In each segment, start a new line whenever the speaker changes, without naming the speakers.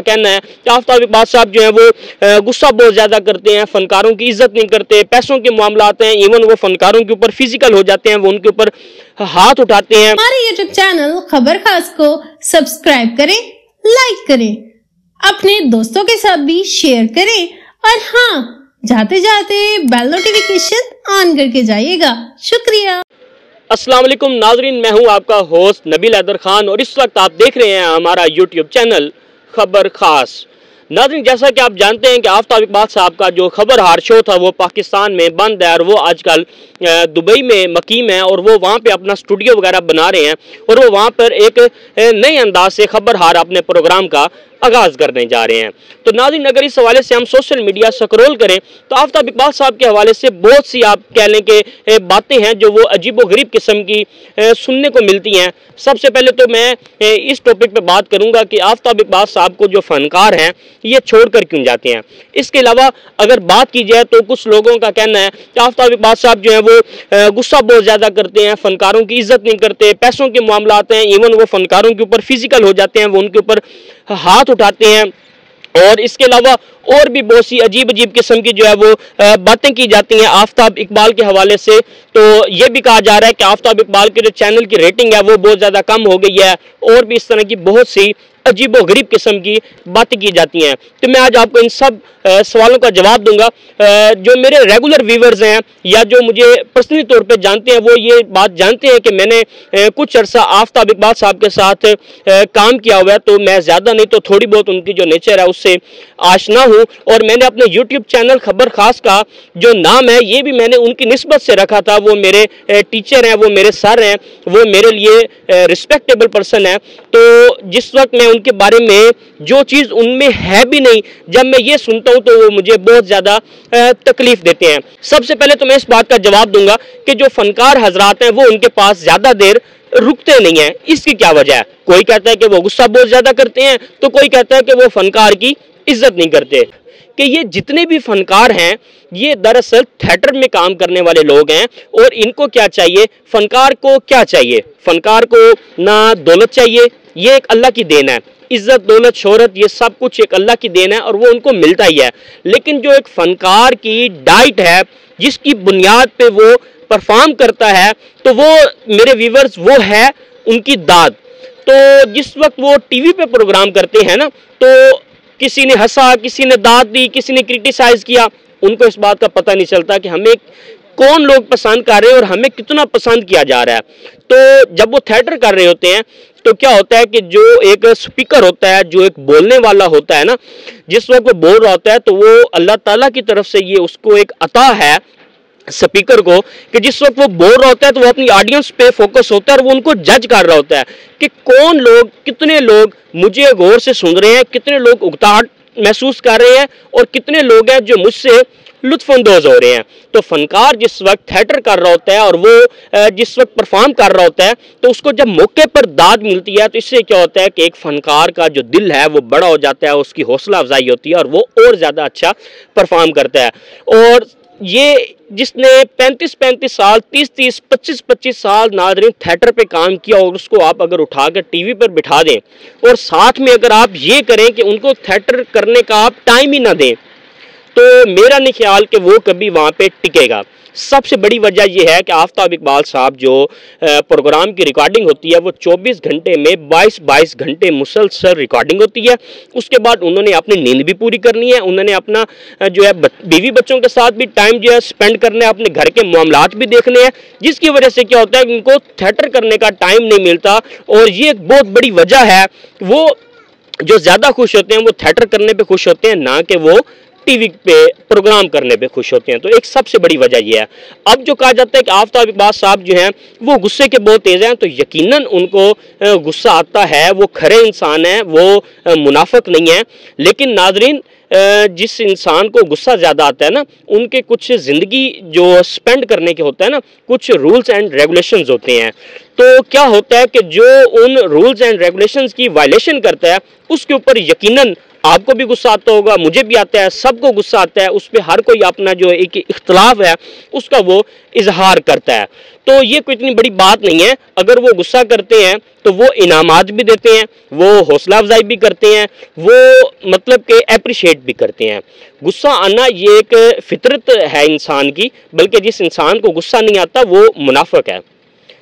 कहना है कि आफ्ताब इकबाल साहब जो है वो गुस्सा बहुत ज़्यादा करते हैं, फनकारों की इज्जत नहीं करते, पैसों के मामलात हैं, इवन वो फनकारों के ऊपर फिजिकल हो जाते हैं, वो उनके ऊपर हाथ उठाते हैं।
हमारे यूट्यूब चैनल खबर खास को सब्सक्राइब करें, लाइक करें, अपने दोस्तों के साथ भी शेयर करें और हाँ, जाते जाते बेल नोटिफिकेशन ऑन करके जाइएगा। शुक्रिया।
अस्सलाम वालेकुम नाजरीन, मैं हूं आपका होस्ट नबील हैदर खान और इस वक्त आप देख रहे हैं हमारा यूट्यूब चैनल खबर खास। नाज़रीन, जैसा कि आप जानते हैं कि आफ्ताब इकबाल साहब का जो खबर हार शो था वो पाकिस्तान में बंद है और वो आजकल दुबई में मकीम है और वो वहाँ पे अपना स्टूडियो वगैरह बना रहे हैं और वो वहाँ पर एक नए अंदाज से खबर हार अपने प्रोग्राम का आगाज़ करने जा रहे हैं। तो नाज़रीन, अगर इस हवाले से हम सोशल मीडिया स्क्रॉल करें तो आफ्ताब इकबाल साहब के हवाले से बहुत सी आप कह लें कि बातें हैं जो वो अजीब व गरीब किस्म की सुनने को मिलती हैं। सबसे पहले तो मैं इस टॉपिक पे बात करूंगा कि आफ्ताब इकबाल साहब को जो फनकार हैं ये छोड़कर क्यों जाते हैं। इसके अलावा अगर बात की जाए तो कुछ लोगों का कहना है कि आफ्ताब इकबाल साहब जो है वो गुस्सा बहुत ज़्यादा करते हैं, फनकारों की इज्जत नहीं करते, पैसों के मामलात हैं, इवन वो फनकारों के ऊपर फिजिकल हो जाते हैं, वो उनके ऊपर हाथ उठाते हैं और इसके अलावा और भी बहुत सी अजीब अजीब किस्म की जो है वो बातें की जाती हैं आफ्ताब इकबाल के हवाले से। तो ये भी कहा जा रहा है कि आफ्ताब इकबाल के जो चैनल की रेटिंग है वो बहुत ज़्यादा कम हो गई है और भी इस तरह की बहुत सी अजीब व गरीब किस्म की बातें की जाती हैं। तो मैं आज आपको इन सब सवालों का जवाब दूंगा। जो मेरे रेगुलर व्यूवर्स हैं या जो मुझे पर्सनली तौर पे जानते हैं वो ये बात जानते हैं कि मैंने कुछ अर्सा आफ्ताब इकबाल साहब के साथ काम किया हुआ है, तो मैं ज़्यादा नहीं तो थोड़ी बहुत उनकी जो नेचर है उससे आशना हूँ। और मैंने अपने यूट्यूब चैनल खबर खास का जो नाम है ये भी मैंने उनकी निस्बत से रखा था। वो मेरे टीचर हैं, वो मेरे सर हैं, वो मेरे लिए रिस्पेक्टेबल पर्सन है। तो जिस वक्त मैं उनके बारे में जो चीज़ उनमें है भी नहीं, जब मैं ये सुनता हूँ तो वो मुझे बहुत ज़्यादा तकलीफ देते हैं। सबसे पहले तो मैं इस बात का जवाब दूंगा कि जो फनकार हजरात हैं वो उनके पास ज़्यादा देर रुकते नहीं हैं। इसकी क्या वजह है? कोई कहता है कि वो गुस्सा बहुत ज़्यादा करते हैं, तो कोई कहता है कि वो फनकार की इज्जत नहीं करते। कि ये जितने भी फनकार हैं ये दरअसल थिएटर में काम करने वाले लोग हैं और इनको क्या चाहिए, फनकार को क्या चाहिए? फनकार को ना दौलत चाहिए, ये एक अल्लाह की देन है। इज्जत, दौलत, शोहरत, ये सब कुछ एक अल्लाह की देन है और वो उनको मिलता ही है। लेकिन जो एक फनकार की डाइट है जिसकी बुनियाद पे वो परफॉर्म करता है, तो वो मेरे व्यूवर्स वो है उनकी दाद। तो जिस वक्त वो टीवी पे प्रोग्राम करते हैं ना, तो किसी ने हंसा, किसी ने दाद दी, किसी ने क्रिटिसाइज किया, उनको इस बात का पता नहीं चलता कि हमें कौन लोग पसंद कर रहे हैं और हमें कितना पसंद किया जा रहा है। तो जब वो थिएटर कर रहे होते हैं तो क्या होता है कि जो एक स्पीकर होता है, जो एक बोलने वाला होता है ना, जिस वक्त वो बोल रहा होता है तो वो अल्लाह ताला की तरफ से ये उसको एक अता है स्पीकर को कि जिस वक्त वो बोल रहा होता है तो वो अपनी ऑडियंस पे फोकस होता है और वो उनको जज कर रहा होता है कि कौन लोग, कितने लोग मुझे गौर से सुन रहे हैं, कितने लोग उकताहट महसूस कर रहे हैं और कितने लोग हैं जो मुझसे लुत्फानंदोज हो रहे हैं। तो फनकार जिस वक्त थिएटर कर रहा होता है और वो जिस वक्त परफॉर्म कर रहा होता है तो उसको जब मौके पर दाद मिलती है तो इससे क्या होता है कि एक फनकार का जो दिल है वो बड़ा हो जाता है, उसकी हौसला अफजाई होती है और वो और ज़्यादा अच्छा परफॉर्म करता है। और ये जिसने 35-35 साल, 30-30, 25-25 साल नाज़रीन थिएटर पे काम किया और उसको आप अगर उठाकर टीवी पर बिठा दें और साथ में अगर आप ये करें कि उनको थिएटर करने का आप टाइम ही ना दें, तो मेरा नहीं ख्याल कि वो कभी वहाँ पे टिकेगा। सबसे बड़ी वजह यह है कि आफ्ताब इकबाल साहब जो प्रोग्राम की रिकॉर्डिंग होती है वो 24 घंटे में 22 घंटे मुसलसल रिकॉर्डिंग होती है। उसके बाद उन्होंने अपनी नींद भी पूरी करनी है, उन्होंने अपना जो है बीवी बच्चों के साथ भी टाइम जो है स्पेंड करना है, अपने घर के मामलात भी देखने हैं, जिसकी वजह से क्या होता है कि उनको थिएटर करने का टाइम नहीं मिलता। और ये एक बहुत बड़ी वजह है। वो जो ज़्यादा खुश होते हैं वो थिएटर करने पर खुश होते हैं, ना कि वो टीवी पे प्रोग्राम करने पे खुश होते हैं। तो एक सबसे बड़ी वजह यह है। अब जो कहा जाता है कि आफ्ताब इकबाल साहब जो हैं वो गुस्से के बहुत तेज़ हैं, तो यकीनन उनको गुस्सा आता है, वो खरे इंसान हैं, वो मुनाफिक नहीं है। लेकिन नाजरीन, जिस इंसान को गुस्सा ज़्यादा आता है ना, उनके कुछ ज़िंदगी जो स्पेंड करने के होता है ना, कुछ रूल्स एंड रेगुलेशंस होते हैं। तो क्या होता है कि जो उन रूल्स एंड रेगुलेशंस की वायलेशन करता है उसके ऊपर यकीनन आपको भी गुस्सा आता होगा, मुझे भी आता है, सबको गुस्सा आता है। उस पर हर कोई अपना जो एक इख्तलाफ है उसका वो इजहार करता है। तो ये कोई इतनी बड़ी बात नहीं है। अगर वो गुस्सा करते हैं तो वो इनामात भी देते हैं, वो हौसला अफजाई भी करते हैं, वो मतलब कि अप्रिशिएट भी करते हैं। गुस्सा आना ये एक फितरत है इंसान की, बल्कि जिस इंसान को गुस्सा नहीं आता वो मुनाफिक है।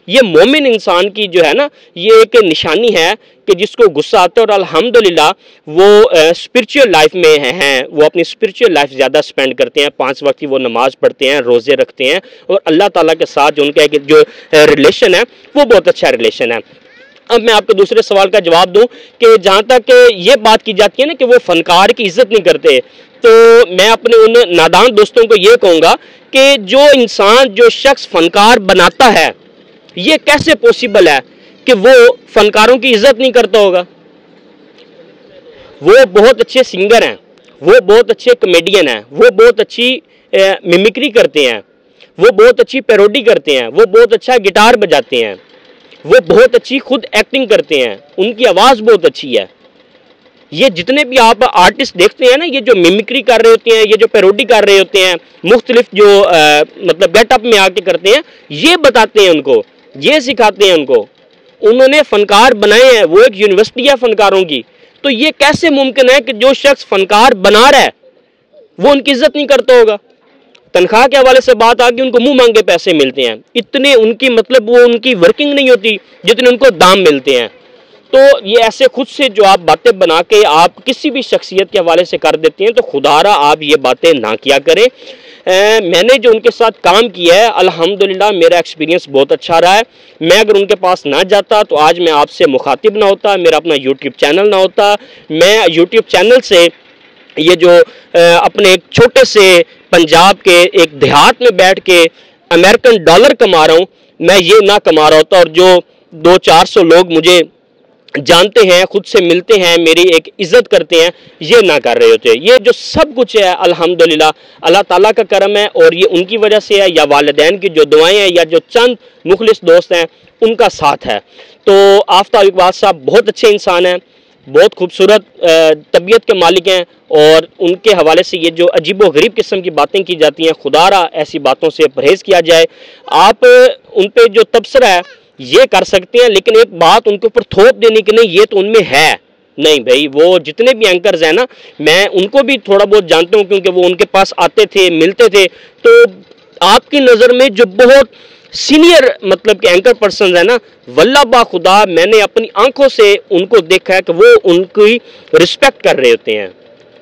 ये मोमिन इंसान की जो है ना, ये एक निशानी है कि जिसको गुस्सा आता है और अल्हम्दुलिल्लाह वो स्पिरिचुअल लाइफ में हैं, वो अपनी स्पिरिचुअल लाइफ ज़्यादा स्पेंड करते हैं, 5 वक्त की वो नमाज पढ़ते हैं, रोज़े रखते हैं और अल्लाह ताला के साथ जो उनका जो रिलेशन है वो बहुत अच्छा रिलेशन है। अब मैं आपको दूसरे सवाल का जवाब दूं कि जहाँ तक ये बात की जाती है ना कि वो फनकार की इज्जत नहीं करते, तो मैं अपने उन नादान दोस्तों को ये कहूँगा कि जो इंसान, जो शख्स फनकार बनाता है, ये कैसे पॉसिबल है कि वो फनकारों की इज्जत नहीं करता होगा। वो बहुत अच्छे सिंगर हैं, वो बहुत अच्छे कॉमेडियन हैं, वो बहुत अच्छी मिमिक्री करते हैं, वो बहुत अच्छी पैरोडी करते हैं, वो बहुत अच्छा गिटार बजाते हैं, वो बहुत अच्छी खुद एक्टिंग करते हैं, उनकी आवाज़ बहुत अच्छी है। ये जितने भी आप आर्टिस्ट देखते हैं ना, ये जो मिमिक्री कर रहे होते हैं, ये जो पैरोडी कर रहे होते हैं, मुख्तलिफ जो मतलब गेटअप में आके करते हैं, ये बताते हैं उनको, ये सिखाते हैं उनको। उन्होंने फनकार बनाए हैं, वो एक यूनिवर्सिटी है फनकारों की। तो ये कैसे मुमकिन है कि जो शख्स फनकार बना रहा है वो उनकी इज्जत नहीं करता होगा। तनख्वाह के हवाले से बात आ गई, उनको मुंह मांगे पैसे मिलते हैं, इतने उनकी मतलब वो उनकी वर्किंग नहीं होती जितने उनको दाम मिलते हैं। तो ये ऐसे खुद से जो आप बातें बना के आप किसी भी शख्सियत के हवाले से कर देते हैं, तो खुदारा आप ये बातें ना किया करें। मैंने जो उनके साथ काम किया है अल्हम्दुलिल्लाह मेरा एक्सपीरियंस बहुत अच्छा रहा है। मैं अगर उनके पास ना जाता तो आज मैं आपसे मुखातिब ना होता, मेरा अपना यूट्यूब चैनल ना होता। मैं यूट्यूब चैनल से ये जो अपने एक छोटे से पंजाब के एक देहात में बैठ के अमेरिकन डॉलर कमा रहा हूँ, मैं ये ना कमा रहा होता। और जो 200-400 लोग मुझे जानते हैं, खुद से मिलते हैं, मेरी एक इज़्ज़त करते हैं, ये ना कर रहे होते। ये जो सब कुछ है अल्हम्दुलिल्लाह अल्लाह ताला का करम है, और ये उनकी वजह से है या वालिदैन की जो दुआएं हैं या जो चंद मुखलिस दोस्त हैं उनका साथ है। तो आफ्ताब इकबाल साहब बहुत अच्छे इंसान हैं, बहुत खूबसूरत तबीयत के मालिक हैं, और उनके हवाले से ये जो अजीबो गरीब किस्म की बातें की जाती हैं, खुदारा ऐसी बातों से परहेज़ किया जाए। आप उन पर जो तबसरा है ये कर सकते हैं, लेकिन एक बात उनके ऊपर थोप देने की नहीं, ये तो उनमें है नहीं भाई। वो जितने भी एंकर्स हैं ना, मैं उनको भी थोड़ा बहुत जानता हूँ क्योंकि वो उनके पास आते थे, मिलते थे। तो आपकी नज़र में जो बहुत सीनियर मतलब कि एंकर पर्सन है ना, वल्लाह बा खुदा मैंने अपनी आंखों से उनको देखा है कि वो उनकी रिस्पेक्ट कर रहे होते हैं,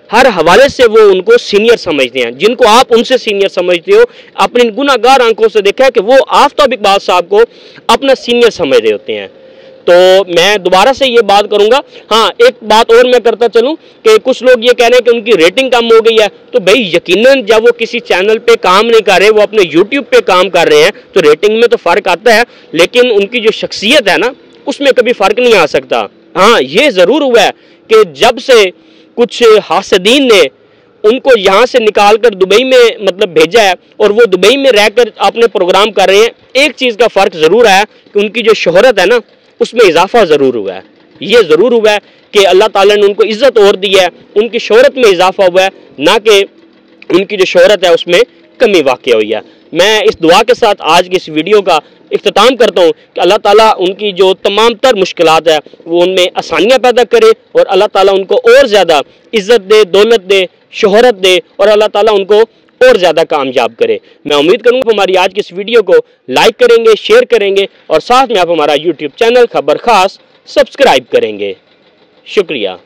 हर हवाले से वो उनको सीनियर समझते हैं। जिनको आप उनसे सीनियर समझते हो, अपनी गुनाहगार आंखों से देखा है कि वो आफ्ताब इकबाल साहब को अपना सीनियर समझ रहे होते हैं। तो मैं दोबारा से ये बात करूंगा। हाँ, एक बात और मैं करता चलूं कि कुछ लोग ये कह रहे हैं कि उनकी रेटिंग कम हो गई है। तो भाई यकीनन जब वो किसी चैनल पे काम नहीं कर रहे, वो अपने यूट्यूब पे काम कर रहे हैं, तो रेटिंग में तो फ़र्क आता है, लेकिन उनकी जो शख्सियत है ना उसमें कभी फ़र्क नहीं आ सकता। हाँ, ये ज़रूर हुआ है कि जब से कुछ हासदीन ने उनको यहाँ से निकाल कर दुबई में मतलब भेजा है और वो दुबई में रहकर अपने प्रोग्राम कर रहे हैं, एक चीज़ का फ़र्क ज़रूर आया कि उनकी जो शोहरत है ना उसमें इजाफा ज़रूर हुआ है। ये ज़रूर हुआ है कि अल्लाह ताला ने उनको इज़्ज़त और दी है, उनकी शोहरत में इजाफा हुआ है, ना कि उनकी जो शोहरत है उसमें कमी वाक़ हुई है। मैं इस दुआ के साथ आज की इस वीडियो का इख्तिताम करता हूँ कि अल्लाह ताला उनकी जो तमाम तर मुश्किलात है वो उनमें आसानियाँ पैदा करे, और अल्लाह ताला उनको और ज़्यादा इज़्ज़त दे, दौलत दे, शोहरत दे, और अल्लाह ताला उनको और ज़्यादा कामयाब करे। मैं उम्मीद करूँगा हमारी आज की इस वीडियो को लाइक करेंगे, शेयर करेंगे, और साथ में आप हमारा यूट्यूब चैनल खबर खास सब्सक्राइब करेंगे। शुक्रिया।